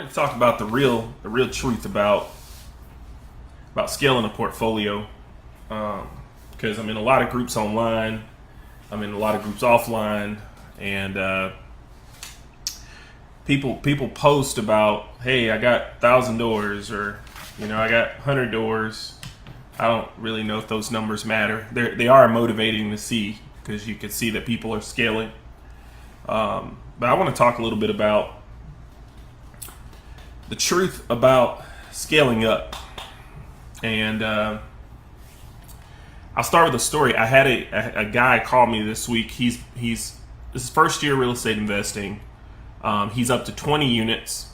to talk about the real truth about scaling a portfolio. Because I'm in a lot of groups online, I'm in a lot of groups offline, and people post about, hey, I got 1,000 doors, or I got 100 doors. I don't really know if those numbers matter. They are motivating to see, because you can see that people are scaling. But I want to talk a little bit about the truth about scaling up. And I'll start with a story. I had a guy call me this week. He's this is first year real estate investing. He's up to 20 units,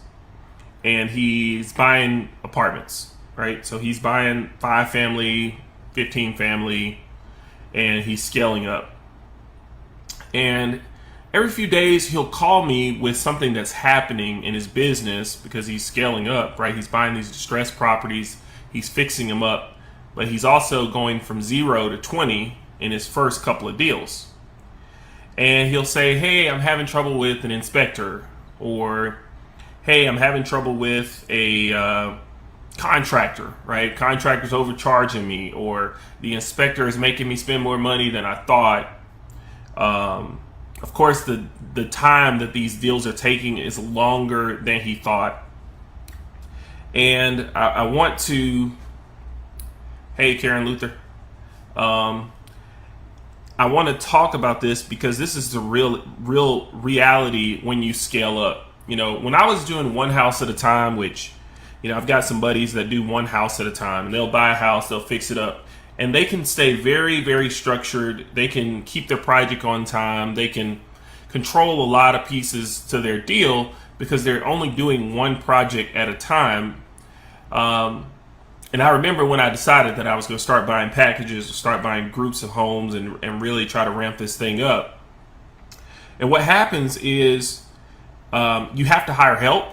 and he's buying apartments, right? So he's buying 5 family, 15 family, and he's scaling up. And every few days he'll call me with something that's happening in his business, because he's scaling up, right? He's buying these distressed properties, he's fixing them up, but he's also going from 0 to 20 in his first couple of deals. And he'll say, hey, I'm having trouble with an inspector, or hey, I'm having trouble with a contractor, right? Contractor's overcharging me, or the inspector is making me spend more money than I thought. Of course, the time that these deals are taking is longer than he thought. And I want to, hey, Karen Luther, I want to talk about this because this is the real reality when you scale up. When I was doing one house at a time, which, I've got some buddies that do one house at a time, and they'll buy a house, they'll fix it up, and they can stay very, very structured. They can keep their project on time. They can control a lot of pieces to their deal because they're only doing one project at a time. And I remember when I decided that I was going to start buying packages, start buying groups of homes, and really try to ramp this thing up. And what happens is you have to hire help,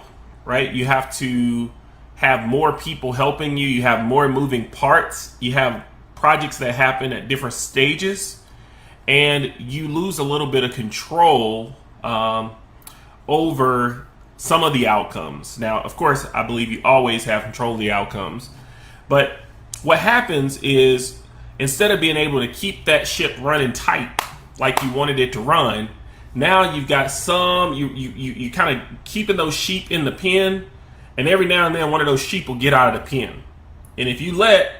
right? You have to have more people helping you. You have more moving parts. You have projects that happen at different stages, and you lose a little bit of control over some of the outcomes. Now, of course, I believe you always have control of the outcomes. But what happens is, instead of being able to keep that ship running tight like you wanted it to run, now you've got you kind of keeping those sheep in the pen, and every now and then one of those sheep will get out of the pen. And if you let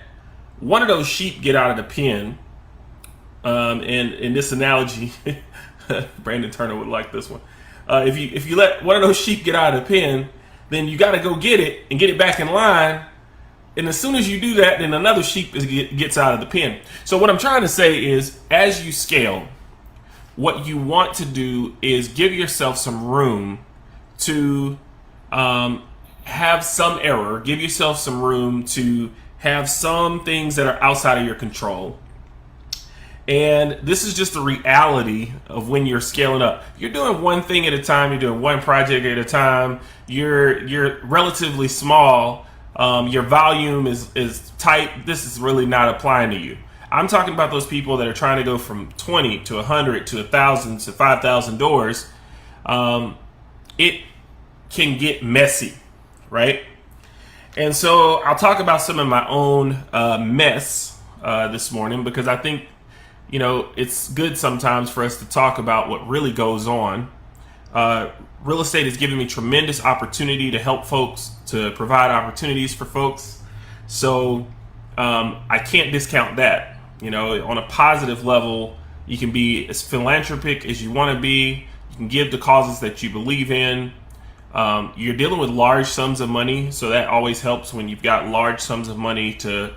one of those sheep get out of the pen, and in this analogy, Brandon Turner would like this one. If you let one of those sheep get out of the pen, then you got to go get it and get it back in line. And as soon as you do that, then another sheep gets out of the pen. So what I'm trying to say is, as you scale, what you want to do is give yourself some room to have some error. Give yourself some room to have some things that are outside of your control. And this is just the reality of when you're scaling up. You're doing one thing at a time. You're doing one project at a time. You're relatively small. Your volume is tight. This is really not applying to you. I'm talking about those people that are trying to go from 20 to 100 to 1,000 to 5,000 doors. It can get messy, right? And so I'll talk about some of my own mess this morning, because I think it's good sometimes for us to talk about what really goes on. Real estate has given me tremendous opportunity to help folks, to provide opportunities for folks. So I can't discount that. On a positive level, you can be as philanthropic as you want to be. You can give to causes that you believe in. You're dealing with large sums of money, so that always helps when you've got large sums of money to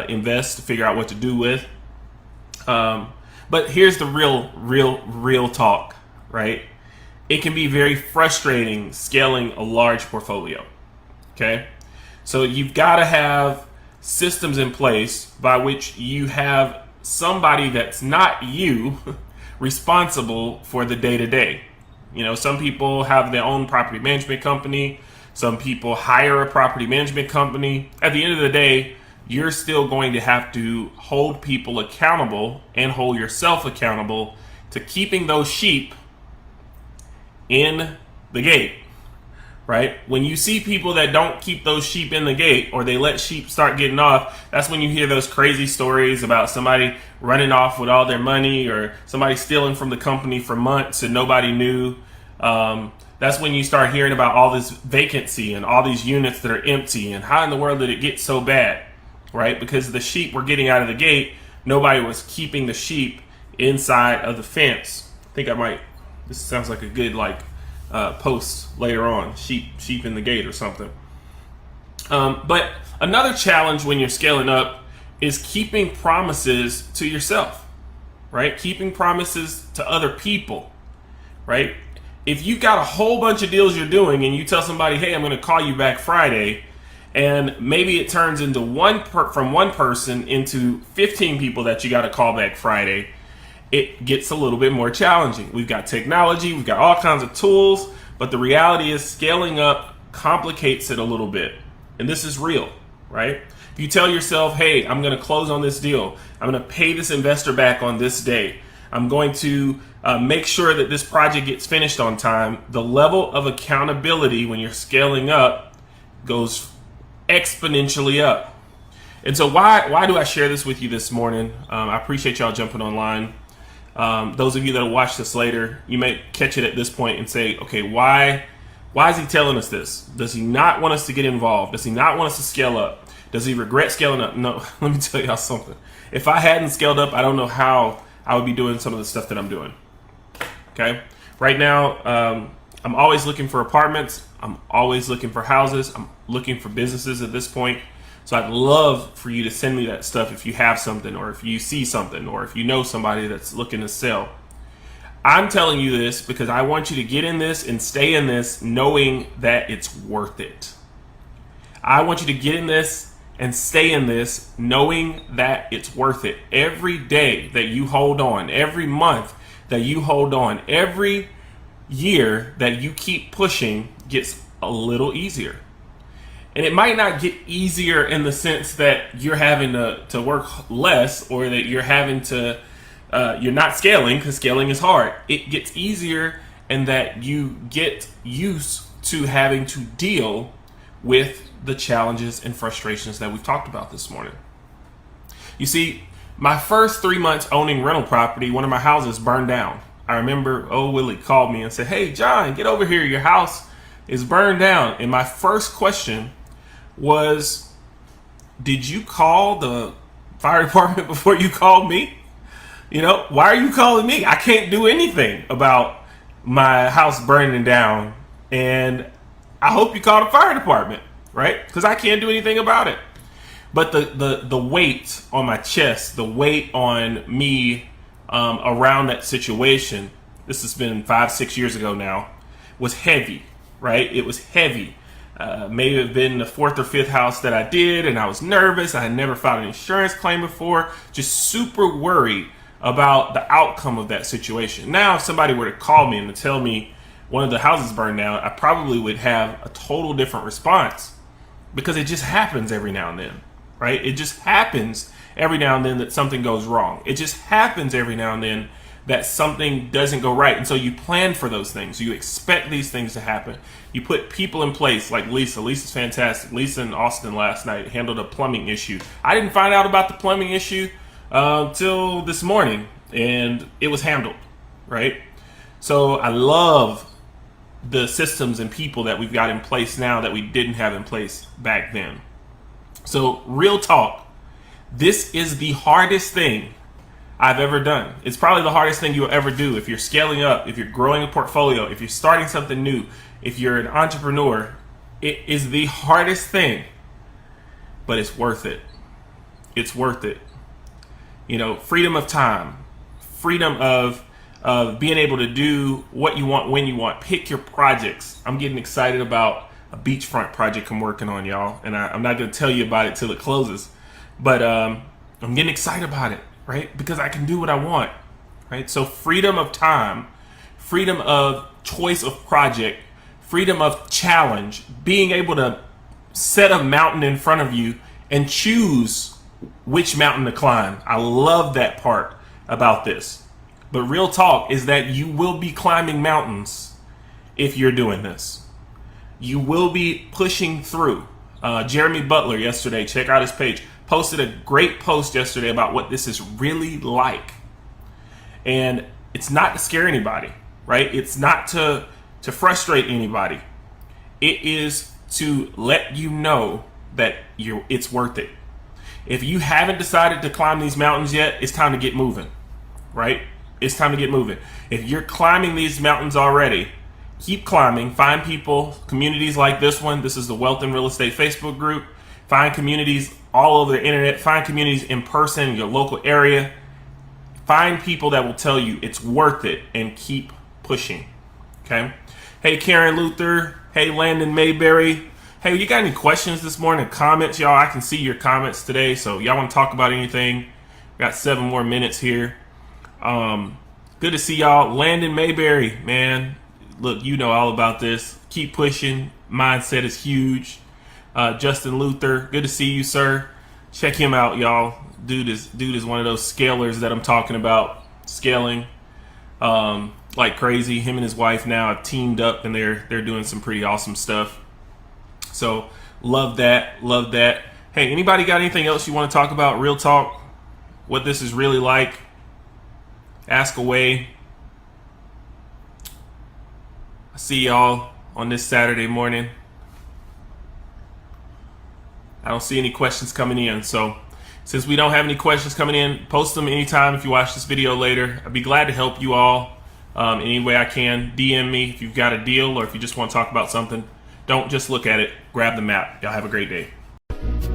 invest, to figure out what to do with. But here's the real talk, right? It can be very frustrating scaling a large portfolio. Okay. So you've got to have systems in place by which you have somebody that's not you responsible for the day to day. Some people have their own property management company. Some people hire a property management company. At the end of the day, you're still going to have to hold people accountable and hold yourself accountable to keeping those sheep in the gate, right? When you see people that don't keep those sheep in the gate, or they let sheep start getting off, that's when you hear those crazy stories about somebody running off with all their money, or somebody stealing from the company for months and nobody knew. That's when you start hearing about all this vacancy and all these units that are empty, and how in the world did it get so bad, right? Because the sheep were getting out of the gate, nobody was keeping the sheep inside of the fence. I think this sounds like a good post later on, sheep in the gate or something. But another challenge when you're scaling up is keeping promises to yourself, right? Keeping promises to other people, right? If you've got a whole bunch of deals you're doing and you tell somebody, hey, I'm going to call you back Friday, and maybe it turns into from one person into 15 people that you got to call back Friday, it gets a little bit more challenging. We've got technology, we've got all kinds of tools, but the reality is scaling up complicates it a little bit. And this is real, right? If you tell yourself, hey, I'm going to close on this deal, I'm going to pay this investor back on this day, I'm going to make sure that this project gets finished on time, the level of accountability when you're scaling up goes exponentially up. And so why do I share this with you this morning? I appreciate y'all jumping online. Those of you that will watch this later, you may catch it at this point and say, okay, why is he telling us this? Does he not want us to get involved? Does he not want us to scale up? Does he regret scaling up? No, let me tell y'all something. If I hadn't scaled up, I don't know how I would be doing some of the stuff that I'm doing. Okay. Right now, I'm always looking for apartments. I'm always looking for houses. I'm looking for businesses at this point. So I'd love for you to send me that stuff if you have something, or if you see something, or if you know somebody that's looking to sell. I'm telling you this because I want you to get in this and stay in this knowing that it's worth it. I want you to get in this and stay in this knowing that it's worth it. Every day that you hold on, every month that you hold on, every year that you keep pushing gets a little easier. And it might not get easier in the sense that you're having to work less, or that you're having to, you're not scaling, because scaling is hard. It gets easier in that you get used to having to deal with the challenges and frustrations that we've talked about this morning. You see, my first 3 months owning rental property, one of my houses burned down. I remember old Willie called me and said, hey, John, get over here. Your house is burned down. And my first question was, did you call the fire department before you called me? You know, why are you calling me? I can't do anything about my house burning down. And I hope you call the fire department, right? Because I can't do anything about it. But the weight on my chest, the weight on me around that situation, this has been 5-6 years ago now, was heavy, right? It was heavy. May have been the 4th or 5th house that I did, and I was nervous. I had never filed an insurance claim before, just super worried about the outcome of that situation. Now, if somebody were to call me and to tell me one of the houses burned down, I probably would have a total different response, because it just happens every now and then, right? It just happens every now and then that something goes wrong. It just happens every now and then that something doesn't go right. And so you plan for those things. You expect these things to happen. You put people in place like Lisa. Lisa's fantastic. Lisa in Austin last night handled a plumbing issue. I didn't find out about the plumbing issue till this morning, and it was handled, right? So I love the systems and people that we've got in place now that we didn't have in place back then. So real talk, this is the hardest thing I've ever done. It's probably the hardest thing you'll ever do if you're scaling up, if you're growing a portfolio, if you're starting something new, if you're an entrepreneur. It is the hardest thing, but it's worth it. It's worth it. You know, freedom of time, freedom of being able to do what you want when you want. Pick your projects. I'm getting excited about a beachfront project I'm working on, y'all, and I'm not going to tell you about it till it closes, but I'm getting excited about it, right? Because I can do what I want, right? So freedom of time, freedom of choice of project, freedom of challenge, being able to set a mountain in front of you and choose which mountain to climb. I love that part about this. But real talk is that you will be climbing mountains if you're doing this. you will be pushing through. Jeremy Butler yesterday, check out his page, posted a great post yesterday about what this is really like. And it's not to scare anybody, right? It's not to frustrate anybody. It is to let you know that it's worth it. If you haven't decided to climb these mountains yet, it's time to get moving, right? It's time to get moving. If you're climbing these mountains already, keep climbing. Find people, communities like this one. This is the Wealth and Real Estate Facebook group. Find communities all over the internet. Find communities in person in your local area. Find people that will tell you it's worth it, and keep pushing. Okay? Hey, Karen Luther. Hey, Landon Mayberry. Hey, you got any questions this morning? Comments, y'all? I can see your comments today. So y'all want to talk about anything? We got 7 more minutes here. Good to see y'all. Landon Mayberry, man. Look, you know all about this. Keep pushing. Mindset is huge. Justin Luther, good to see you, sir. Check him out, y'all. Dude is one of those scalers that I'm talking about. Scaling like crazy. Him and his wife now have teamed up, and they're doing some pretty awesome stuff. So love that. Hey, anybody got anything else you want to talk about? Real talk. What this is really like. Ask away. I see y'all on this Saturday morning. I don't see any questions coming in. So since we don't have any questions coming in, post them anytime if you watch this video later. I'd be glad to help you all any way I can. DM me if you've got a deal or if you just want to talk about something. Don't just look at it. Grab the map. Y'all have a great day.